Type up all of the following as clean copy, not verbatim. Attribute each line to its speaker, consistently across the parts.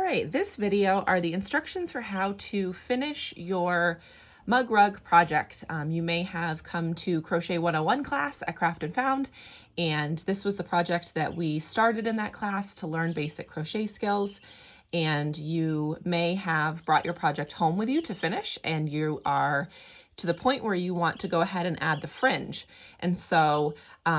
Speaker 1: right, this video are the instructions for how to finish your mug rug project. You may have come to Crochet 101 class at Craft and Found, and this was the project that we started in that class to learn basic crochet skills. And you may have brought your project home with you to finish, and you are to the point where you want to go ahead and add the fringe. And so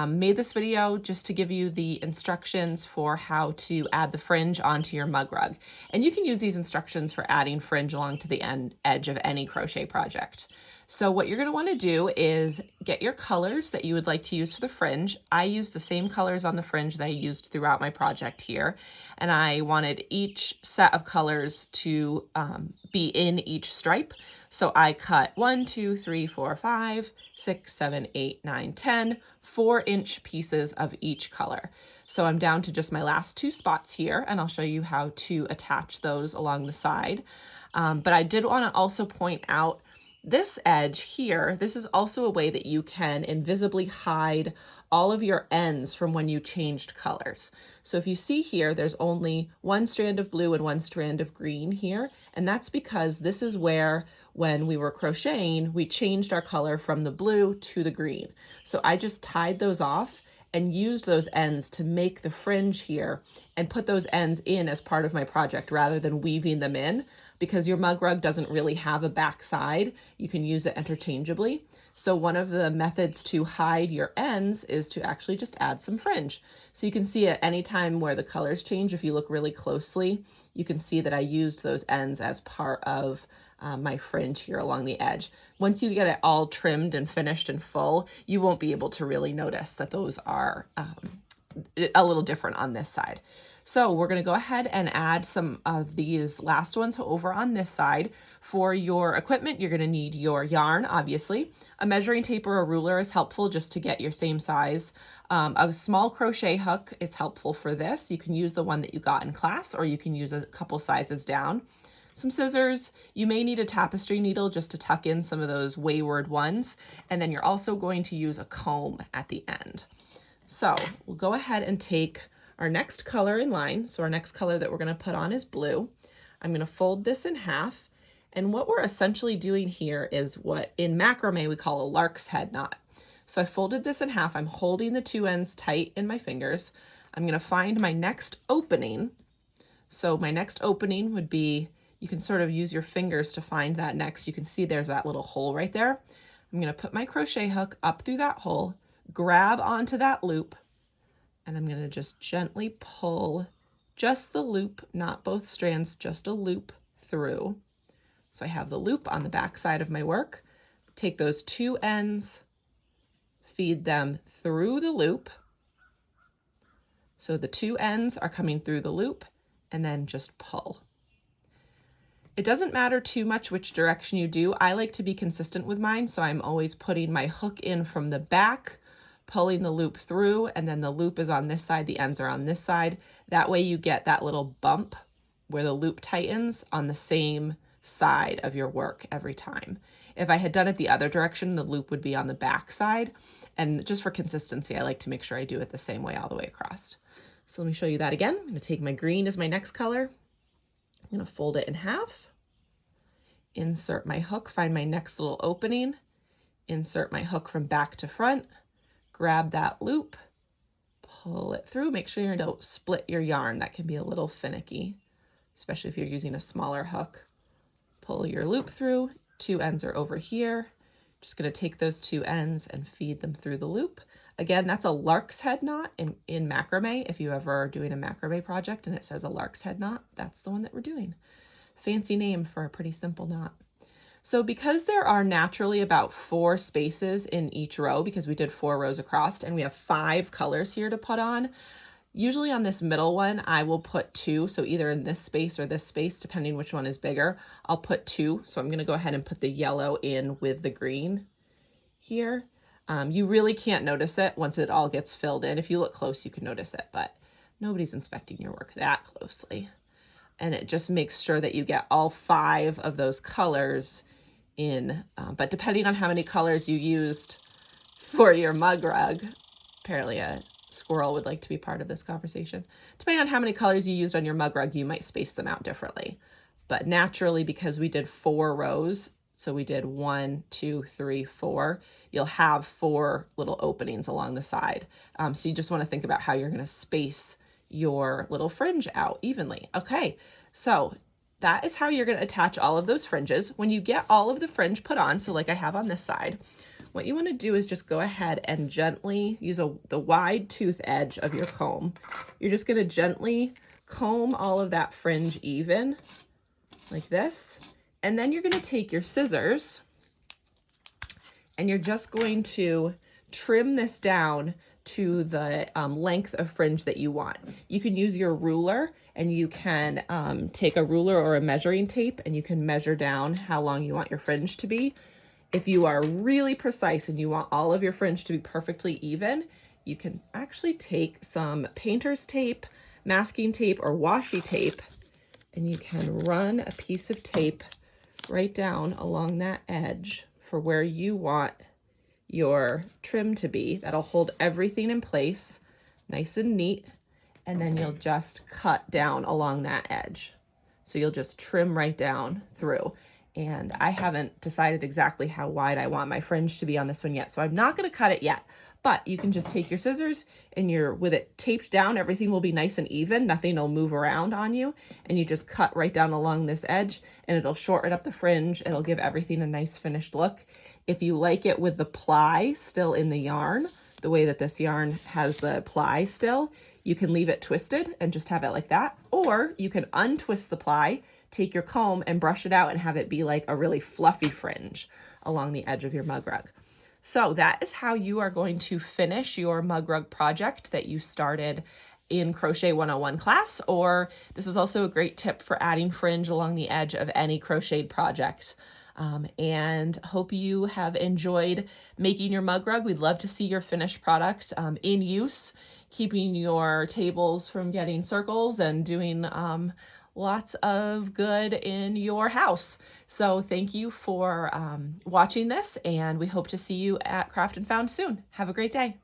Speaker 1: made this video just to give you the instructions for how to add the fringe onto your mug rug. And you can use these instructions for adding fringe along to the edge of any crochet project. So what you're going to want to do is get your colors that you would like to use for the fringe. I used the same colors on the fringe that I used throughout my project here, and I wanted each set of colors to be in each stripe. So I cut 1, 2, 3, 4, 5, 6, 7, 8, 9, 10, 4-inch pieces of each color. So I'm down to just my last 2 spots here, and I'll show you how to attach those along the side. But I did want to also point out this edge here. This is also a way that you can invisibly hide all of your ends from when you changed colors. So if you see here, there's only 1 strand of blue and 1 strand of green here. And that's because this is where, when we were crocheting, we changed our color from the blue to the green. So I just tied those off and used those ends to make the fringe here and put those ends in as part of my project rather than weaving them in, because your mug rug doesn't really have a back side. You can use it interchangeably. So one of the methods to hide your ends is to actually just add some fringe. So you can see at any time where the colors change, if you look really closely, you can see that I used those ends as part of my fringe here along the edge. Once you get it all trimmed and finished and full, you won't be able to really notice that those are a little different on this side. So we're going to go ahead and add some of these last ones over on this side. For your equipment, you're going to need your yarn, obviously. A measuring tape or a ruler is helpful just to get your same size. A small crochet hook is helpful for this. You can use the one that you got in class, or you can use a couple sizes down. Some scissors. You may need a tapestry needle just to tuck in some of those wayward ones. And then you're also going to use a comb at the end. So we'll go ahead and take our next color in line. So our next color that we're going to put on is blue. I'm going to fold this in half. And what we're essentially doing here is what in macrame we call a lark's head knot. So I folded this in half. I'm holding the 2 ends tight in my fingers. I'm going to find my next opening. So my next opening would be, you can sort of use your fingers to find that next. You can see there's that little hole right there. I'm going to put my crochet hook up through that hole, grab onto that loop, and I'm going to just gently pull just the loop, not both strands, just a loop through. So I have the loop on the back side of my work. Take those 2 ends, feed them through the loop. So the 2 ends are coming through the loop, and then just pull. It doesn't matter too much which direction you do. I like to be consistent with mine, so I'm always putting my hook in from the back, pulling the loop through, and then the loop is on this side, the ends are on this side. That way you get that little bump where the loop tightens on the same side of your work every time. If I had done it the other direction, the loop would be on the back side. And just for consistency, I like to make sure I do it the same way all the way across. So let me show you that again. I'm going to take my green as my next color. I'm going to fold it in half, insert my hook, find my next little opening, insert my hook from back to front, grab that loop, pull it through. Make sure you don't split your yarn. That can be a little finicky, especially if you're using a smaller hook. Pull your loop through. 2 ends are over here. Just going to take those 2 ends and feed them through the loop. Again, that's a lark's head knot in macrame. If you ever are doing a macrame project and it says a lark's head knot, that's the one that we're doing. Fancy name for a pretty simple knot. So because there are naturally about 4 spaces in each row, because we did 4 rows across and we have 5 colors here to put on, usually on this middle one, I will put 2. So either in this space or this space, depending which one is bigger, I'll put 2. So I'm going to go ahead and put the yellow in with the green here. You really can't notice it once it all gets filled in. If you look close, you can notice it, but nobody's inspecting your work that closely. And it just makes sure that you get all 5 of those colors in. But depending on how many colors you used for your mug rug, apparently a squirrel would like to be part of this conversation. Depending on how many colors you used on your mug rug, you might space them out differently. But naturally, because we did 4 rows, so we did 1, 2, 3, 4, you'll have 4 little openings along the side. So you just want to think about how you're going to space your little fringe out evenly. Okay, so that is how you're going to attach all of those fringes. When you get all of the fringe put on, so like I have on this side, what you want to do is just go ahead and gently use the wide tooth edge of your comb. You're just going to gently comb all of that fringe even, like this. And then you're going to take your scissors and you're just going to trim this down to the length of fringe that you want. You can use your ruler, and you can take a ruler or a measuring tape and you can measure down how long you want your fringe to be. If you are really precise and you want all of your fringe to be perfectly even, you can actually take some painter's tape, masking tape, or washi tape, and you can run a piece of tape right down along that edge for where you want your trim to be. That'll hold everything in place nice and neat, and then you'll just cut down along that edge. So you'll just trim right down through. And I haven't decided exactly how wide I want my fringe to be on this one yet, so I'm not going to cut it yet. But you can just take your scissors, and with it taped down, everything will be nice and even. Nothing will move around on you. And you just cut right down along this edge, and it'll shorten up the fringe. It'll give everything a nice finished look. If you like it with the ply still in the yarn, the way that this yarn has the ply still, you can leave it twisted and just have it like that. Or you can untwist the ply, take your comb and brush it out and have it be like a really fluffy fringe along the edge of your mug rug. So that is how you are going to finish your mug rug project that you started in Crochet 101 class, or this is also a great tip for adding fringe along the edge of any crocheted project. And hope you have enjoyed making your mug rug. We'd love to see your finished product in use, keeping your tables from getting circles and doing lots of good in your house. So thank you for watching this, and we hope to see you at Craft and Found soon. Have a great day.